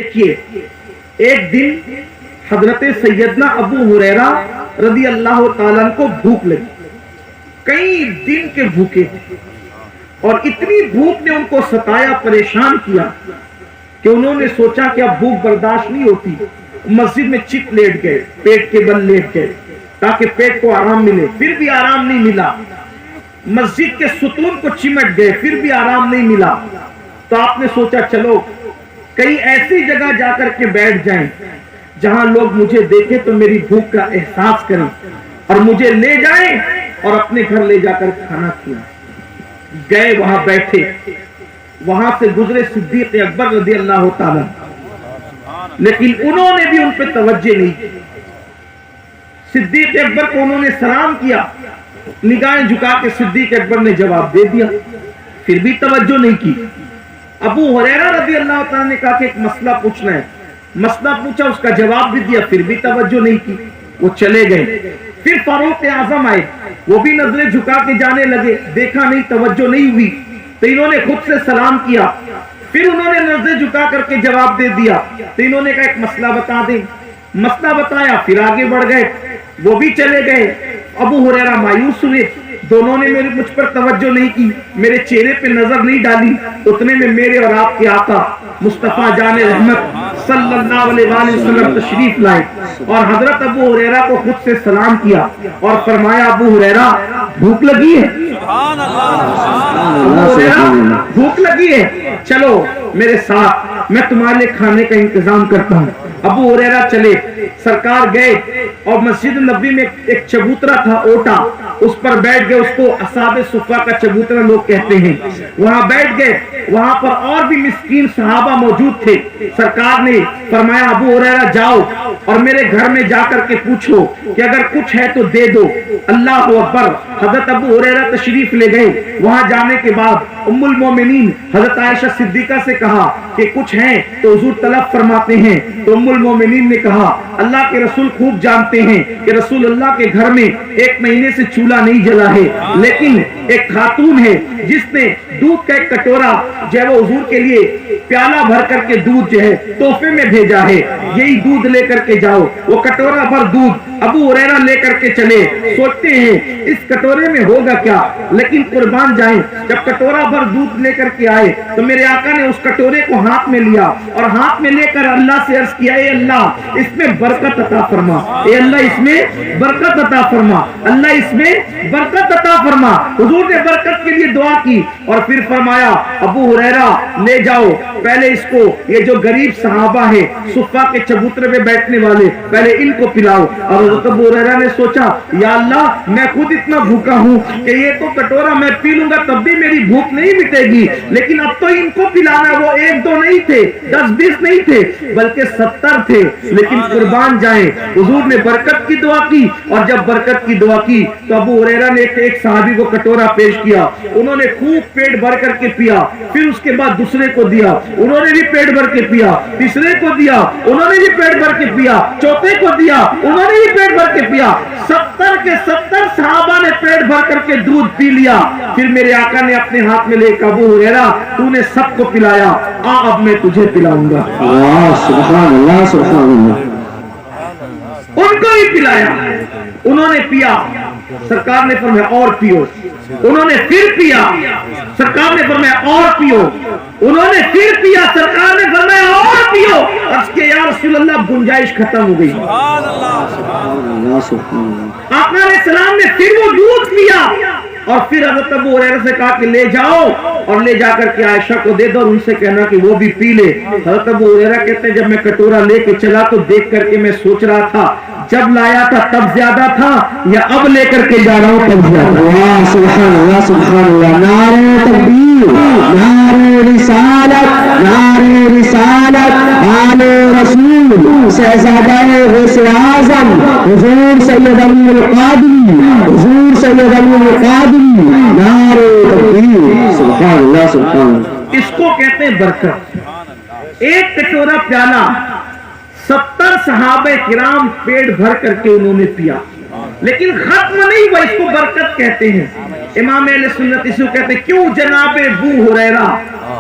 دیکھیے ایک دن حضرت سیدنا ابو ہریرہ رضی اللہ تعالیٰ کو بھوک لگی، کئی دن کے بھوکے تھے اور اتنی بھوک نے ان کو ستایا، پریشان کیا کہ انہوں نے سوچا کہ اب بھوک برداشت نہیں ہوتی، مسجد میں چت لیٹ گئے، پیٹ کے بل لیٹ گئے تاکہ پیٹ کو آرام ملے، پھر بھی آرام نہیں ملا، مسجد کے ستون کو چمٹ گئے، پھر بھی آرام نہیں ملا، تو آپ نے سوچا چلو کئی ایسی جگہ جا کر کے بیٹھ جائیں جہاں لوگ مجھے دیکھیں تو میری بھوک کا احساس کریں اور مجھے لے جائیں اور اپنے گھر لے جا کر کھانا کھلائیں۔ گئے وہاں بیٹھے، وہاں سے گزرے صدیق اکبر رضی اللہ تعالیٰ، لیکن انہوں نے بھی ان پہ توجہ نہیں کی۔ صدیق اکبر کو انہوں نے سلام کیا، نگاہیں جھکا کے صدیق اکبر نے جواب دے دیا، پھر بھی توجہ نہیں کی۔ ابو ہریرہ رضی اللہ تعالیٰ نے کہا کہ ایک مسئلہ پوچھنا ہے، مسئلہ پوچھا، اس کا جواب بھی دیا، پھر بھی توجہ نہیں کی، وہ چلے گئے۔ پھر فاروق اعظم آئے، وہ بھی نظریں جھکا کے جانے لگے، دیکھا نہیں، توجہ نہیں ہوئی، تو انہوں نے خود سے سلام کیا، پھر انہوں نے نظریں جھکا کر کے جواب دے دیا، تو انہوں نے کہا ایک مسئلہ بتا دیں، مسئلہ بتایا، پھر آگے بڑھ گئے، وہ بھی چلے گئے۔ ابو ہریرہ مایوس ہوئے، دونوں نے مجھ پر توجہ نہیں کی، میرے چہرے پہ نظر نہیں ڈالی، اتنے میں میرے اور آپ کے آقا مصطفیٰ جان رحمت صلی اللہ علیہ وآلہ وسلم تشریف لائے اور حضرت ابو ہریرہ کو خود سے سلام کیا اور فرمایا ابو ہریرہ بھوک لگی ہے؟ ابو ہریرہ بھوک لگی ہے؟ چلو میرے ساتھ، میں تمہارے لیے کھانے کا انتظام کرتا ہوں۔ ابو ہریرہ چلے، سرکار گئے اور مسجد نبوی میں ایک چبوترا تھا، اوٹا، اس پر بیٹھ گئے، اس کو اصحاب صفہ کا چبوترا لوگ کہتے ہیں، وہاں بیٹھ گئے۔ وہاں پر اور بھی مسکین صحابہ موجود تھے۔ سرکار نے فرمایا ابو ہریرہ جاؤ اور میرے گھر میں جا کر کے پوچھو کہ اگر کچھ ہے تو دے دو۔ اللہ اکبر، حضرت ابو ہریرہ تشریف لے گئے۔ وہاں جانے کے بعد ام المومنین حضرت عائشہ صدیقہ سے کہا کہ کچھ ہیں تو حضور طلب فرماتے ہیں، تو ام المومنین نے کہا اللہ کے رسول خوب جانتے ہیں کہ رسول اللہ کے گھر میں ایک مہینے سے چولہا نہیں جلا ہے، لیکن ایک خاتون ہے جس نے دودھ کا ایک کٹورا جو ہے وہ حضور کے لیے پیالہ بھر کر کے دودھ جو ہے تحفے میں بھیجا ہے، یہی دودھ لے کر کے جاؤ۔ وہ کٹورا بھر دودھ ابو ہریرہ لے کر کے چلے، سوچتے ہیں اس کٹورے میں ہوگا کیا، لیکن قربان جائیں جب کٹورا بھر دودھ لے کر کے آئے تو میرے آقا نے اس کٹورے کو ہاتھ میں لیا اور ہاتھ میں لے کر اللہ سے عرض کیا، اے اللہ اس میں برکت عطا فرما، اے اللہ اس میں برکت عطا فرما، اللہ اس میں برکت عطا فرما۔ حضور نے برکت کے لیے دعا کی اور پھر فرمایا ابو ہریرہ لے جاؤ، پہلے اس کو، یہ جو غریب صحابہ ہیں صفہ کے چبوترے پہ بیٹھنے والے، پہلے ان کو پلاؤ۔ اور حضرت ابو ہریرہ نے سوچا یا اللہ میں خود اتنا بھوکا ہوں کہ یہ تو کٹورا میں پی لوں گا تب بھی میری بھوک نہیں مٹے گی، لیکن اب تو ان کو پلانا، وہ ایک دو نہیں تھے، 10-20 نہیں تھے بلکہ 70 تھے، لیکن قربان جائیں حضور نے برکت کی دعا کی، اور جب برکت کی دعا کی تو ابو ہریرہ نے ایک صحابی کو کٹورا پیش کیا، انہوں نے خوب پیٹ بھر کر کے پیا، پھر اس کے بعد دوسرے کو دیا، انہوں نے بھی پیٹ بھر کے پیا، تیسرے کو دیا، انہوں نے بھی پیٹ بھر کے پیا، چوتھے کو دیا، انہوں نے بھی پیٹ بھر کے پیا، 70 کے 70 صحابہ نے پیٹ بھر کر کے دودھ پی لیا۔ پھر میرے آقا نے اپنے ہاتھ میں لے کر ابو ہریرہ تو نے سب کو پلایا، اب میں تجھے پلاؤں گا۔ سبحان اللہ سبحان اللہ۔ ان کو بھی پلایا، انہوں نے پیا، سرکار نے فرمایا اور پیو، انہوں نے پھر پیا، سرکار نے فرمایا اور پیو، انہوں نے پھر پیا، سرکار نے فرمایا اور پیو۔ عرض کہ یا رسول اللہ گنجائش ختم ہو گئی۔ آقا علیہ السلام نے پھر وہ دودھ پیا اور پھر حضرت ابو ہریرہ سے کہا کہ لے جاؤ اور لے جا کر کے عائشہ کو دے دو اور ان سے کہنا کہ وہ بھی پی لے۔ حضرت ابو ہریرہ کہتے ہیں جب میں کٹورا لے کے چلا تو دیکھ کر کے میں سوچ رہا تھا جب لایا تھا تب زیادہ تھا یا اب لے کر کے جا رہا ہوں تب زیادہ۔ سبحان اللہ سبحان اللہ۔ نعرہ تکبیر، نعرہ رسالت، نعرہ رسالت، آل رسول شہزادہ غوث اعظم حضور سید علی القادری، حضور سید علی القادری، نعرہ تکبیر، سبحان اللہ سبحان اللہ۔ اس کو کہتے ہیں برکت۔ ایک کٹورا پیالہ 70 صحابہ کرام پیٹ بھر کر کے انہوں نے پیا، لیکن ختم نہیں ہوا، اس کو برکت کہتے ہیں۔ امام اہل سنت اس کو کہتے ہیں کیوں جناب ابو ہریرہ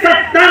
70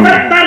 70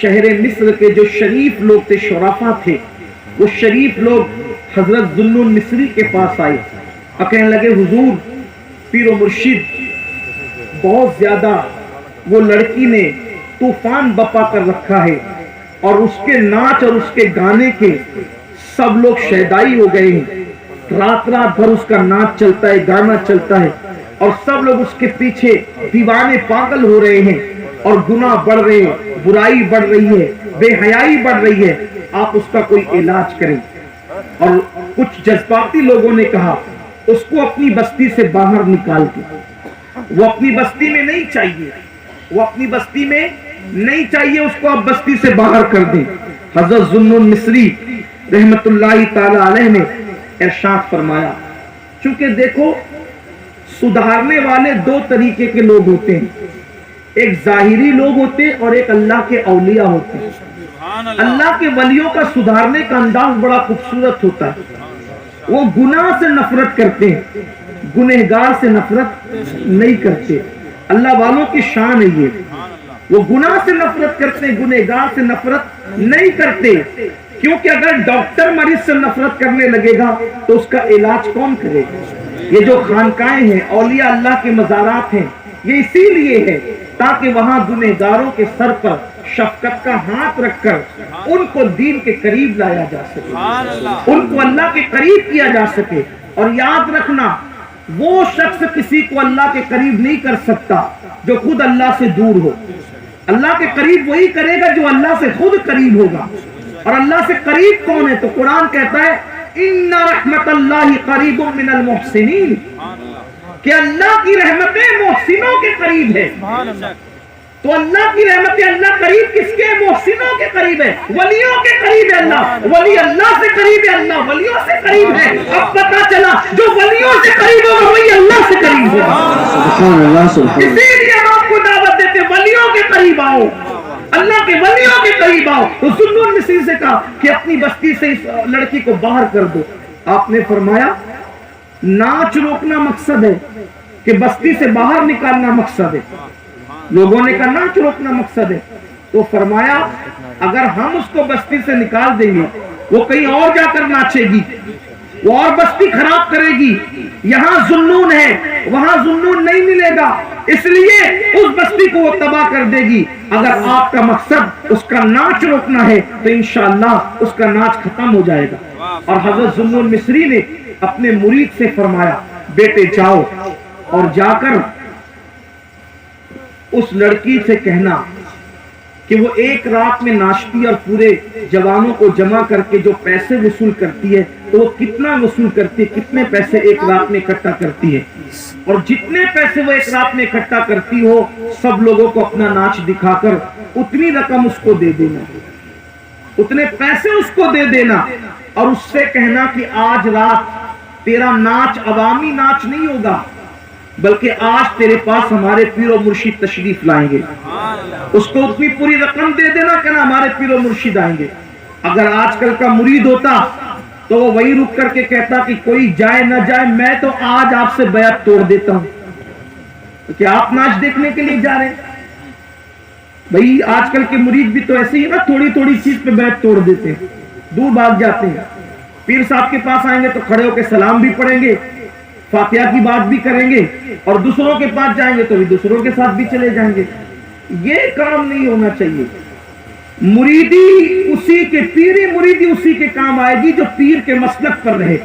شہر مصر کے جو شریف لوگ تھے، شرافہ تھے، وہ شریف لوگ حضرت ذوالنون مصری کے پاس آئے اور کہنے لگے حضور پیر و مرشد بہت زیادہ وہ لڑکی نے طوفان بپا کر رکھا ہے اور اس کے ناچ اور اس کے گانے کے سب لوگ شہدائی ہو گئے ہیں، رات رات بھر اس کا ناچ چلتا ہے، گانا چلتا ہے اور سب لوگ اس کے پیچھے دیوانے پاگل ہو رہے ہیں اور گناہ بڑھ رہے ہیں، برائی بڑھ رہی ہے، بے حیائی بڑھ رہی ہے، آپ اس کا کوئی علاج کریں۔ اور کچھ جذباتی لوگوں نے کہا اس کو اپنی بستی سے باہر نکال کے، وہ اپنی بستی میں نہیں چاہیے، وہ اپنی بستی میں نہیں چاہیے، اس کو آپ بستی سے باہر کر دیں۔ حضرت ذوالنون مصری رحمت اللہ تعالی علیہ نے ارشاد فرمایا، چونکہ دیکھو سدھارنے والے دو طریقے کے لوگ ہوتے ہیں، ایک ظاہری لوگ ہوتے ہیں اور ایک اللہ کے اولیاء ہوتے ہیں۔ اللہ کے ولیوں کا سدھارنے کا انداز بڑا خوبصورت ہوتا ہے، وہ گناہ سے نفرت کرتے ہیں، گنہگار سے نفرت نہیں کرتے۔ اللہ والوں کی شان ہے یہ، وہ گناہ سے نفرت کرتے ہیں، گنہگار سے نفرت نہیں کرتے، کیونکہ اگر ڈاکٹر مریض سے نفرت کرنے لگے گا تو اس کا علاج کون کرے گا؟ یہ جو خانقاہیں ہیں، اولیاء اللہ کے مزارات ہیں، یہ اسی لیے ہے تاکہ وہاں گنہگاروں کے سر پر شفقت کا ہاتھ رکھ کر ان کو دین کے قریب لایا جا سکے، ان کو اللہ کے قریب کیا جا سکے۔ اور یاد رکھنا وہ شخص کسی کو اللہ کے قریب نہیں کر سکتا جو خود اللہ سے دور ہو، اللہ کے قریب وہی کرے گا جو اللہ سے خود قریب ہوگا۔ اور اللہ سے قریب کون ہے؟ تو قرآن کہتا ہے ان رحمت اللہ قریب من المحسنین، کہ اللہ کی رحمتیں محسنوں کے قریب ہے۔ تو اللہ کی رحمتیں اللہ قریب کس کے؟ محسنوں کے قریب ہے، ولیوں کے قریب ہے۔ اللہ ولی اللہ سے قریب ہے، اللہ ولیوں سے قریب ہے۔ اب پتا چلا جو ولیوں سے قریب ہوگا وہی اللہ سے قریب ہوگا۔ سبحان اللہ، سبحان اللہ۔ اسی لیے ہم آپ کو دعوت دیتے ولیوں کے قریب آؤ، اللہ کے ولیوں کے قریب آؤ۔ تو ذوالنون مصری سے کہا کہ اپنی بستی سے اس لڑکی کو باہر کر دو۔ آپ نے فرمایا ناچ روکنا مقصد ہے کہ بستی سے باہر نکالنا مقصد ہے؟ لوگوں نے کہا ناچ روکنا مقصد ہے۔ تو فرمایا اگر ہم اس کو بستی سے نکال دیں گے وہ کہیں اور جا کر ناچے گی، وہ اور بستی خراب کرے گی، یہاں ذوالنون ہے وہاں ذوالنون نہیں ملے گا، اس لیے اس بستی کو وہ تباہ کر دے گی۔ اگر آپ کا مقصد اس کا ناچ روکنا ہے تو انشاءاللہ اس کا ناچ ختم ہو جائے گا۔ اور حضرت ذوالنون مصری نے اپنے مرید سے فرمایا بیٹے جاؤ اور جا کر اس لڑکی سے کہنا کہ وہ ایک رات میں ناشتی اور پورے جوانوں کو جمع کر کے جو پیسے وصول کرتی ہے تو وہ کتنا وصول کرتی ہے، کتنے پیسے ایک رات میں اکٹھا کرتی ہے، اور جتنے پیسے وہ ایک رات میں اکٹھا کرتی ہو سب لوگوں کو اپنا ناچ دکھا کر اتنی رقم اس کو دے دینا، اتنے پیسے اس کو دے دینا، اور اس سے کہنا کہ آج رات تیرا ناچ عوامی ناچ نہیں ہوگا بلکہ آج تیرے پاس ہمارے پیر و مرشد تشریف لائیں گے۔ اس کو اتنی پوری رقم دے دینا کہ نا ہمارے پیر و مرشد آئیں گے۔ اگر آج کل کا مرید ہوتا تو وہ وہی رک کر کے کہتا کہ کوئی جائے نہ جائے میں تو آج آپ سے بیعت توڑ دیتا ہوں، کہ آپ ناچ دیکھنے کے لیے جا رہے ہیں؟ بھئی آج کل کے مرید بھی تو ایسے ہی نا تھوڑی تھوڑی چیز پہ بیعت توڑ دیتے ہیں، دور بھاگ جاتے ہیں۔ پیر صاحب کے پاس آئیں گے تو کھڑے ہو کے سلام بھی پڑھیں گے، فاتحہ کی بات بھی کریں گے، اور دوسروں کے پاس جائیں گے تو بھی دوسروں کے ساتھ بھی چلے جائیں گے۔ یہ کام نہیں ہونا چاہیے۔ مریدی اسی کے، پیری مریدی اسی کے کام آئے گی جو پیر کے مسلک پر رہے۔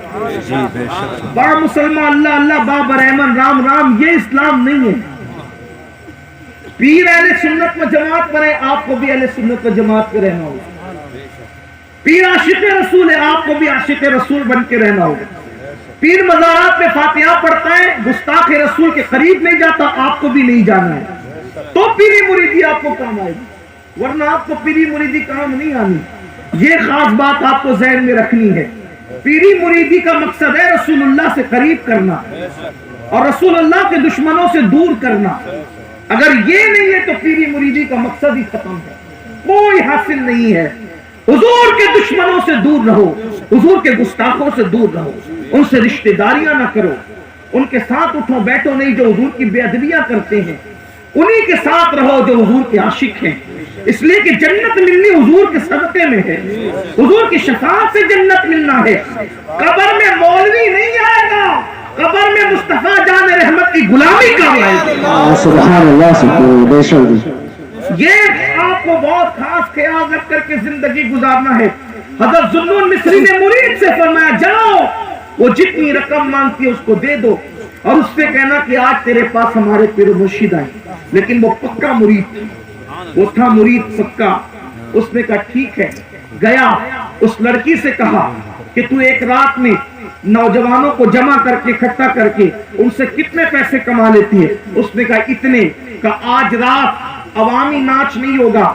بڑا مسلمان اللہ اللہ بابر احمد رام رام، یہ اسلام نہیں ہے۔ پیر اہل سنت و جماعت پر ہے، آپ کو بھی اہل سنت و جماعت پہ رہنا ہوگا۔ پیر عاشق رسول ہے، آپ کو بھی عاشق رسول بن کے رہنا ہوگا۔ پیر مزارات میں فاتحہ پڑھتا ہے، گستاخ رسول کے قریب نہیں جاتا، آپ کو بھی نہیں جانا ہے، تو پیری مریدی آپ کو کام آئے گی، ورنہ آپ کو پیری مریدی کام نہیں آنی۔ یہ خاص بات آپ کو ذہن میں رکھنی ہے۔ پیری مریدی کا مقصد ہے رسول اللہ سے قریب کرنا اور رسول اللہ کے دشمنوں سے دور کرنا۔ اگر یہ نہیں ہے تو پیری مریدی کا مقصد ہی ختم ہے، کوئی حاصل نہیں ہے۔ حضور کے دشمنوں سے دور رہو، حضور کے گستاخوں سے دور رہو، ان سے رشتہ داریاں نہ کرو، ان کے ساتھ اٹھو بیٹھو نہیں جو حضور کی بے ادبیاں کرتے ہیں۔ انہی کے ساتھ رہو جو حضور کے عاشق ہیں، اس لیے کہ جنت ملنی حضور کے صدقے میں ہے، حضور کی شفاعت سے جنت ملنا ہے۔ قبر میں مولوی نہیں آئے گا، قبر میں مصطفیٰ جان رحمت کی غلامی کر آئے گا۔ سبحان اللہ، سبحان بے شک۔ یہ آپ کو بہت خاص خیال رکھ کر کے زندگی گزارنا ہے۔ حضرت ذوالنون مصری نے مرید سے فرمایا جاؤ، وہ جتنی رقم مانگتی ہے اس کو دے دو، اور اس سے کہنا کہ آج تیرے پاس ہمارے پیر و مرشد آئے۔ لیکن وہ پکا مرید تھا، وہ تھا مرید پکا۔ اس نے کہا ٹھیک ہے، گیا اس لڑکی سے کہا کہ تو ایک رات میں نوجوانوں کو جمع کر کے اکٹھا کر کے ان سے کتنے پیسے کما لیتی ہے؟ اس نے کہا اتنے۔ کہا آج رات عوامی ناچ نہیں ہوگا،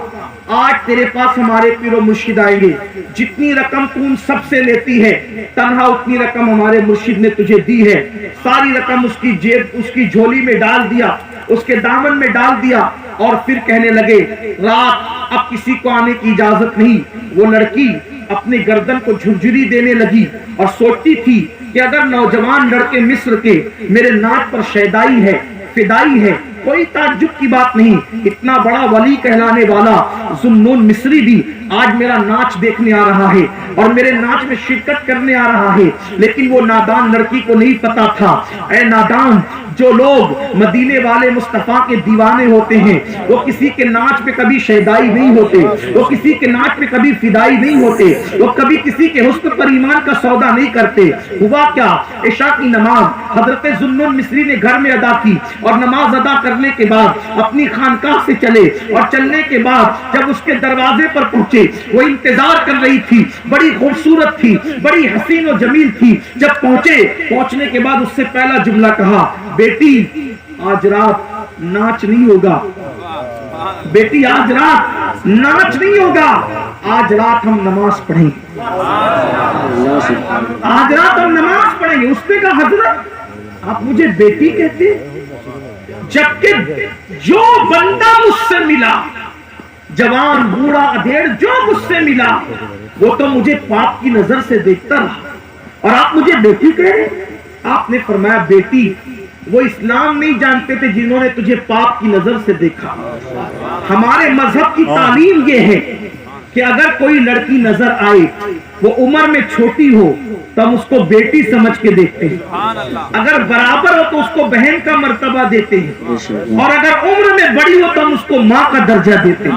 آج تیرے پاس ہمارے پیر و مرشد آئیں گے، جتنی رقم تو ان سب سے لیتی ہے تنہا اتنی رقم ہمارے مرشد نے تجھے دی ہے۔ ساری رقم اس کی جیب، اس کی جھولی میں ڈال دیا، اس کے دامن میں ڈال دیا، اور پھر کہنے لگے رات اب کسی کو آنے کی اجازت نہیں۔ وہ لڑکی اپنی گردن کو جھرجھری دینے لگی اور سوچتی تھی کہ اگر نوجوان لڑکے مصر کے میرے ناچ پر شیدائی ہے، فدائی ہے، کوئی تعجب کی بات نہیں، اتنا بڑا ولی کہلانے والا ذوالنون مصری بھی آج میرا ناچ دیکھنے آ رہا ہے اور میرے ناچ میں شرکت کرنے آ رہا ہے۔ لیکن وہ نادان لڑکی کو نہیں پتا تھا، اے نادان، جو لوگ مدینے والے مصطفیٰ کے دیوانے ہوتے ہیں وہ کسی کے ناچ پہ کبھی شیدائی نہیں ہوتے، وہ کسی کے ناچ پہ کبھی فدائی نہیں ہوتے، وہ کبھی کسی کے حسن پر ایمان کا سودا نہیں کرتے۔ ہوا کیا، عشاء کی نماز حضرت ذوالنون مصری نے گھر میں ادا کی، اور نماز ادا کرنے کے بعد اپنی خانقاہ سے چلے، اور چلنے کے بعد جب اس کے دروازے پر پہنچے وہ انتظار کر رہی تھی، بڑی خوبصورت تھی، بڑی حسین و جمیل تھی۔ جب پہنچنے کے بعد اس سے پہلا جملہ کہا بیٹی آج رات ناچ نہیں ہوگا، بیٹی آج رات ناچ نہیں ہوگا، آج رات ہم نماز پڑھیں گے، آج رات ہم نماز پڑھیں گے۔ اس نے کہا حضرت آپ مجھے بیٹی کہتے، جبکہ جو بندہ مجھ سے ملا، جوان بوڑھا ادھیڑ جو مجھ سے ملا وہ تو مجھے پاپ کی نظر سے دیکھتا رہا، اور آپ مجھے بیٹی کہہ رہے؟ آپ نے فرمایا بیٹی وہ اسلام نہیں جانتے تھے جنہوں نے تجھے پاپ کی نظر سے دیکھا۔ ہمارے مذہب کی تعلیم یہ ہے کہ اگر کوئی لڑکی نظر آئے وہ عمر میں چھوٹی ہو تو ہم اس کو بیٹی سمجھ کے دیکھتے ہیں، اگر برابر ہو تو اس کو بہن کا مرتبہ دیتے ہیں، اور اگر عمر میں بڑی ہو تو ہم اس کو ماں کا درجہ دیتے ہیں۔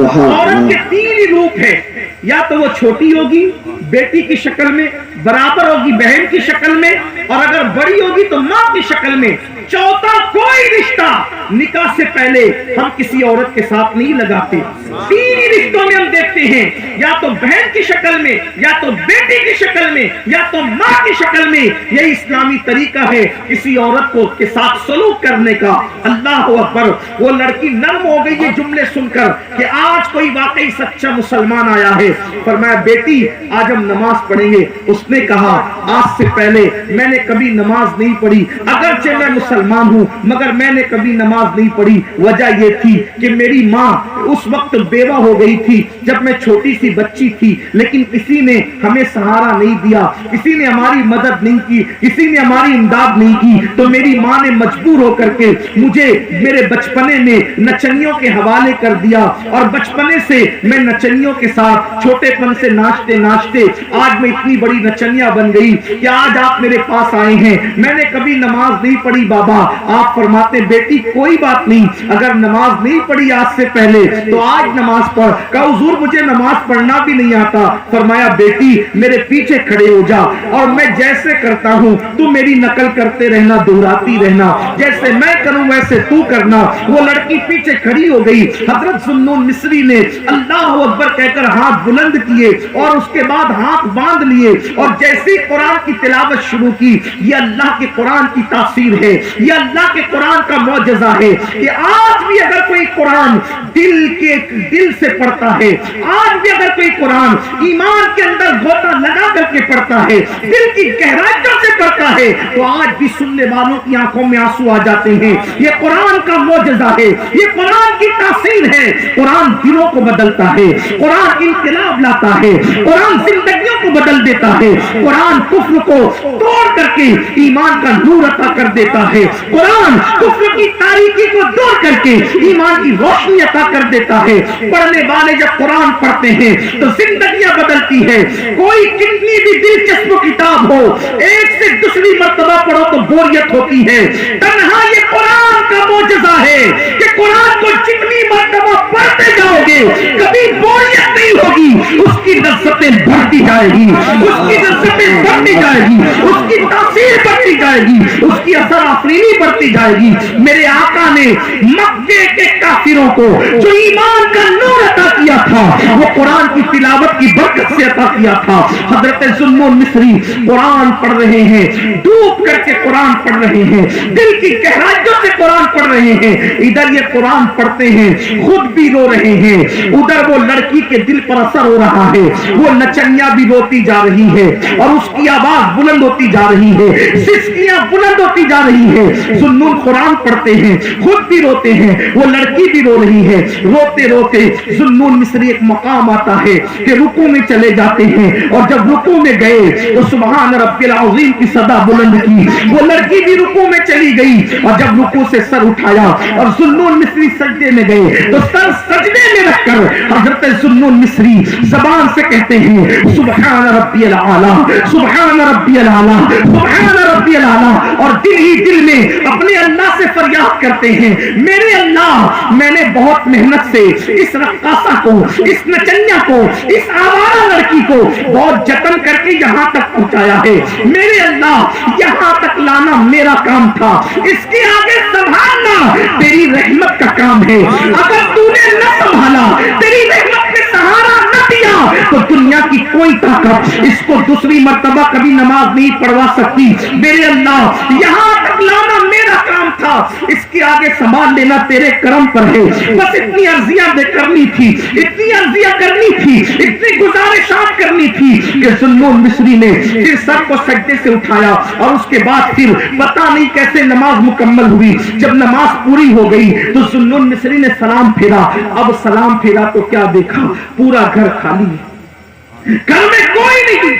عورت کے تین ہی روپ ہے، یا تو وہ چھوٹی ہوگی بیٹی کی شکل میں، برابر ہوگی بہن کی شکل میں، اور اگر بڑی ہوگی تو ماں کی شکل میں۔ چوتھا کوئی رشتہ نکاح سے پہلے ہم کسی عورت کے ساتھ نہیں لگاتے۔ تین ہی رشتوں میں ہم دیکھتے ہیں، یا تو بہن کی شکل میں، یا تو بیٹی کی شکل میں، یا تو ماں کی شکل میں۔ یہی اسلامی طریقہ ہے کسی عورت کو کے ساتھ سلوک کرنے کا۔ اللہ اکبر! وہ لڑکی نرم ہو گئی یہ جملے سن کر کہ آج کوئی واقعی سچا مسلمان آیا ہے۔ فرمایا بیٹی آج ہم نماز پڑھیں گے۔ اس نے کہا آج سے پہلے میں نے کبھی نماز نہیں پڑھی، اگرچہ میں مسلمان ہوں مگر میں نے کبھی نماز نہیں پڑھی۔ وجہ یہ تھی کہ میری ماں اس وقت بیوہ ہو گئی تھی جب میں چھوٹی سی بچی تھی، لیکن کسی نے ہمیں سہارا نہیں دیا، کسی نے ہماری مدد نہیں کی، کسی نے ہماری امداد نہیں کی، تو میری ماں نے مجبور ہو کر کے مجھے میرے بچپنے میں نچنیوں کے حوالے کر دیا، اور بچپنے سے میں نچنیوں کے ساتھ چھوٹے پن سے ناچتے ناچتے آج میں اتنی بڑی نچنیا بن گئی کہ آج آپ میرے پاس آئے ہیں۔ میں نے کبھی نماز نہیں پڑھی بابا۔ آپ فرماتے بیٹی کوئی بات نہیں، اگر نماز نہیں پڑھی آج سے پہلے تو آج نماز پڑھ۔ کہا حضور مجھے نماز پڑھنا بھی نہیں آتا۔ فرمایا بیٹی میرے پیچھے کھڑے ہو جا، اور میں جیسے کرتا ہوں تو میری نقل کرتے رہنا، دہراتی رہنا، جیسے میں کروں ویسے تو کرنا۔ وہ لڑکی پیچھے کھڑی ہو گئی۔ حضرت ذوالنون مصری نے اللہ اکبر کہہ کر ہاتھ بلند کیے اور اس کے بعد ہاتھ باندھ لیے، اور جیسی قرآن کی تلاوت شروع کی۔ یہ اللہ کے قرآن کی تاثیر ہے، یہ اللہ کے قرآن کا معجزہ ہے کہ آج بھی اگر کوئی قرآن دل سے پڑھتا ہے، آج بھی اگر کوئی قرآن ایمان کے اندر غوطہ لگا کر کے پڑھتا ہے، دل کی گہرائیوں سے پڑھتا ہے، تو آج بھی سننے والوں کی آنکھوں میں آنسو آ جاتے ہیں۔ یہ قرآن کا معجزہ ہے، یہ قرآن کی تاثیر ہے۔ قرآن دلوں کو بدلتا ہے، قرآن انقلاب لاتا ہے، قرآن زندگیوں کو بدل دیتا ہے، قرآن کفر کو توڑ کر کے ایمان کا نور عطا کر دیتا ہے۔ قرآن کفر کی تاریکی کو دور کر کے ایمان کی روشنی عطا کر دیتا ہے. پڑھنے والے جب قرآن پڑھتے ہیں تو زندگیاں بدلتی ہے. کوئی کتنی بھی دلچسپ کتاب ہو ایک سے دوسری مرتبہ پڑھو تو بوریت ہوتی ہے. تنہا یہ قرآن کا معجزہ ہے کہ قرآن کو جتنی مرتبہ پڑھتے جاؤ گے کبھی بوریت نہیں ہوگی. اس کی لذتیں بڑھتی جائے گی, اس کی لذتیں بڑھتی جائے گی, اس کی تاثیر بڑھتی جائے گی, اس کی اثر آفرینی بڑھتی جائے گی. میرے آقا نے مکے کے کافروں کو جو ایمان کا نور عطا کیا تھا وہ قرآن کی تلاوت کی برکت سے عطا کیا تھا. حضرت ذوالنون مصری قرآن پڑھ رہے ہیں, ڈوب کر کے قرآن پڑھ رہے ہیں, دل کی گہرائیوں سے قرآن پڑھ رہے ہیں. ادھر یہ قرآن پڑھتے ہیں خود بھی رو رہے ہیں, ادھر وہ لڑکی کے دل پر اثر ہو رہا ہے, وہ نچنیاں بھی روتی جا رہی ہے اور اس کی آواز بلند ہوتی جا رہی ہے, سسکیاں بلند ہوتی جا رہی ہے. ذوالنون قرآن پڑھتے ہیں خود بھی روتے ہیں, وہ لڑکی بھی رو رہی ہے. روتے روتے ذوالنون مصری ایک مقام آتا ہے کہ رکوع میں چلے جاتے ہیں, اور جب رکوع میں گئے تو سبحان ربی العظیم کی صدا بلند کی. وہ لڑکی بھی رکوع میں چلی گئی, اور جب رکوع سے سر اٹھایا اور ذوالنون مصری سجدے میں گئے تو سر سجدے میں رکھ کر حضرت ذوالنون مصری زبان سے کہتے ہیں سبحان ربی الاعلی, سبحان ربی الاعلی, سبحان ربی الاعلی, اور دل ہی دل میں اپنے اللہ سے فریاد کرتے ہیں میرے اللہ میں نے بہت محنت سے اس رقاصہ کو, اس نچنیا کو, اس آوارہ لڑکی کو بہت جتن کر کے یہاں تک پہنچایا ہے. میرے اللہ یہاں تک لانا میرا کام تھا, اس کے آگے سنبھالنا تیری رحمت کا کام ہے. اگر تو نے نہ سنبھالا, تیری رحمت نے سہارا نہ دیا تو دنیا کی کوئی طاقت اس کو دوسری مرتبہ کبھی نماز نہیں پڑھوا سکتی. میرے اللہ یہاں تک لانا میرا کام تھا, اس کے آگے سنبھال لینا تیرے کرم پر ہے. بس اتنی عرضیاں کرنی تھی, اتنی عرضیاں کرنی تھی, اتنی گزارشات کرنی تھی کہ ذوالنون مصری نے پھر سر کو سجدے سے اٹھایا, اور اس کے بعد پھر پتہ نہیں کیسے نماز مکمل ہوئی. جب نماز پوری ہو گئی تو ذوالنون مصری نے سلام پھیرا. اب سلام پھیرا تو کیا دیکھا, پورا گھر خالی ہے, گھر میں کوئی نہیں.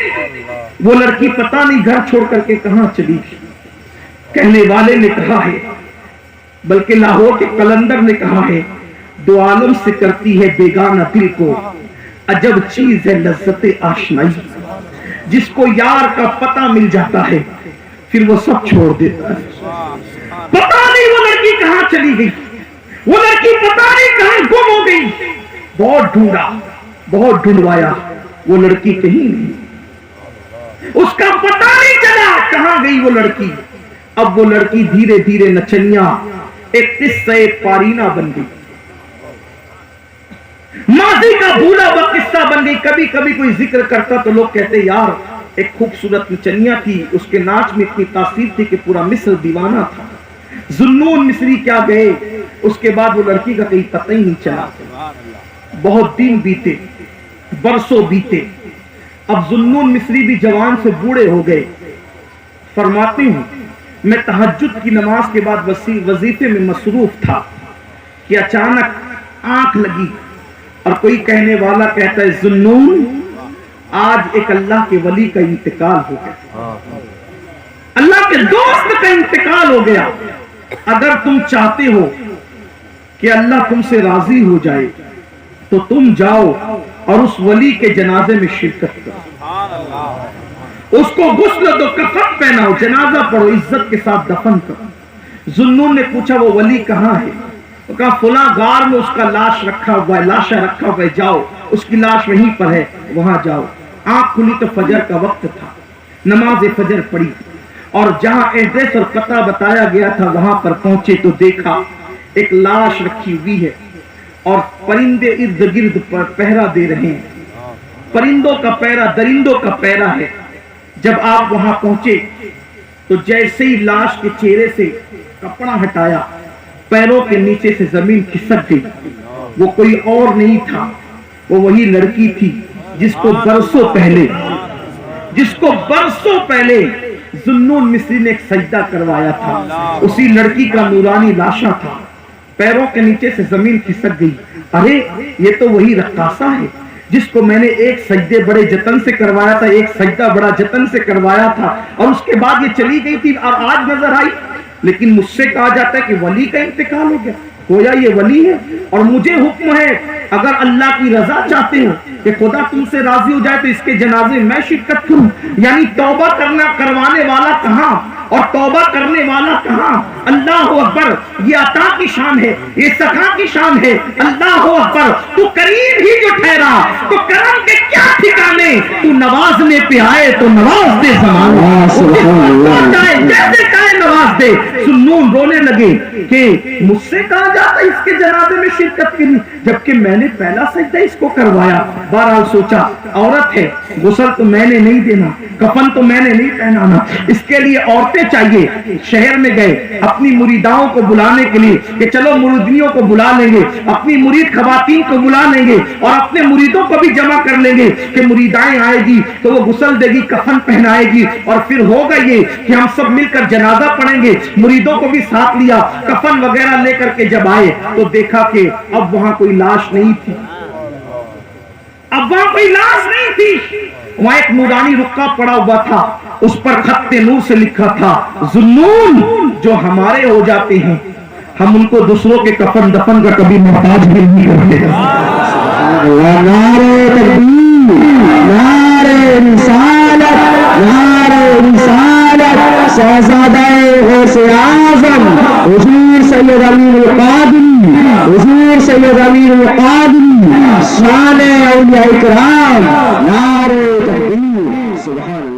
وہ لڑکی پتہ نہیں گھر چھوڑ کر کے کہاں چلی گئی. کہنے والے نے کہا ہے, بلکہ لاہور کے قلندر نے کہا ہے, دو عالم سے کرتی ہے بیگانہ دل کو, عجب چیز ہے لذت آشنائی. جس کو یار کا پتہ مل جاتا ہے پھر وہ سب چھوڑ دیتا ہے. پتہ نہیں وہ لڑکی کہاں چلی گئی, وہ لڑکی پتہ نہیں کہاں گم ہو گئی. بہت ڈھونڈا, بہت ڈھونڈوایا, وہ لڑکی کہیں نہیں, اس کا پتہ نہیں چلا کہاں گئی وہ لڑکی. اب وہ لڑکی دھیرے دھیرے نچنیا ایک قصہ پارینہ بن گئی, ماضی کا بھولا ہوا قصہ بن گئی. کبھی کبھی کوئی ذکر کرتا تو لوگ کہتے یار ایک خوبصورت نچنیا تھی, اس کے ناچ میں اتنی تاثیر تھی کہ پورا مصر دیوانہ تھا. ذوالنون مصری کیا گئے, اس کے بعد وہ لڑکی کا کہیں پتہ ہی نہیں چلا. بہت دن بیتے, برسوں بیتے. اب ذوالنون مصری بھی جوان سے بوڑھے ہو گئے. فرماتی ہوں میں تہجد کی نماز کے بعد وظیفے میں مصروف تھا کہ اچانک آنکھ لگی اور کوئی کہنے والا کہتا ہے ذوالنون آج ایک اللہ کے ولی کا انتقال ہو گیا, اللہ کے دوست کا انتقال ہو گیا. اگر تم چاہتے ہو کہ اللہ تم سے راضی ہو جائے تو تم جاؤ اور اس ولی کے جنازے میں شرکت کرو, اس کو غسل دو, کفن پہناؤ, جنازہ پڑھو, عزت کے ساتھ دفن کرو. ذوالنون نے پوچھا وہ ولی کہاں ہے؟ تو کہا فلاں غار میں اس کا لاش رکھا ہوا ہے, لاشا رکھا ہوا ہے, جاؤ اس کی لاش وہیں پر ہے, وہاں جاؤ. آنکھ کھلی تو فجر کا وقت تھا, نماز فجر پڑھی, اور جہاں ایڈریس اور پتہ بتایا گیا تھا وہاں پر پہنچے تو دیکھا ایک لاش رکھی ہوئی ہے اور پرندے ارد گرد پر پہرا دے رہے ہیں. پرندوں کا پہرا, درندوں کا پہرا ہے. جب آپ وہاں پہنچے تو جیسے ہی لاش کے چہرے سے کپڑا ہٹایا پیروں کے نیچے سے زمین کھسک گئی. وہ کوئی اور نہیں تھا, وہ وہی لڑکی تھی جس کو برسوں پہلے ذوالنون مصری نے ایک سجدہ کروایا تھا. اسی لڑکی کا نورانی لاشا تھا, پیروں کے نیچے سے زمین کھسک گئی. ارے یہ تو وہی رقاصہ ہے جس کو میں نے ایک سجدے بڑے جتن سے کروایا تھا, ایک سجدہ بڑا جتن سے کروایا تھا, اور اس کے بعد یہ چلی گئی تھی اور آج نظر آئی. لیکن مجھ سے کہا جاتا ہے کہ ولی کا انتقال ہو گیا، گویا یہ ولی ہے، اور مجھے حکم ہے اگر اللہ کی رضا چاہتے ہو کہ خدا تم سے راضی ہو جائے تو اس کے جنازے میں شرکت کروں۔ یعنی توبہ کروانے والا کہاں اور توبہ کرنے والا کہاں؟ اللہ اکبر، یہ عطا کی شان ہے، یہ سخا کی شان ہے۔ اللہ اکبر، تو کریم ہی جو ٹھہرا تو کرم کے کیا ٹھکانے، تو نوازنے پہ آئے تو نواز دے زمانے، جیسے کہے نواز دے۔ سنون رونے لگے کہ مجھ سے کہا جاتا اس کے جنازے میں شرکت کی، جبکہ میں نے پہلا سجدہ اس کو کروایا۔ بہرحال سوچا عورت ہے، غسل تو میں نے نہیں دینا، کفن تو میں نے نہیں پہنانا، اس کے لیے عورتیں چاہیے۔ شہر میں گئے اپنی مریداؤں کو بلانے کے لیے کہ چلو مریدیوں کو بلا لیں گے، اپنی مرید خواتین کو بلا لیں گے اور اپنے مریدوں کو بھی جمع کر لیں گے کہ مریدائیں آئے گی تو وہ غسل دے گی، کفن پہنائے گی، اور پھر ہوگا یہ کہ ہم سب مل کر جنازہ پڑھیں گے۔ مریدوں کو بھی ساتھ لیا، کفن وغیرہ لے کر کے جب آئے تو دیکھا کہ اب وہاں کوئی لاش نہیں تھی، اب وہاں کوئی لاش نہیں تھی، وہاں ایک نورانی رکا پڑا ہوا تھا، اس پر خط نور سے لکھا تھا ذنون جو ہمارے ہو جاتے ہیں ہم ان کو دوسروں کے کفن دفن کا کبھی محتاج بھی نہیں کرتے۔ نعرہ تکبیر، نعرہ رسالت، نعرہ رسالت، شہزادہ غوث اعظم حضور سید امیر القادری، حضور سید امیر القادری، شان اولیاء کرام، نعرہ تکبیر، سبحان اللہ۔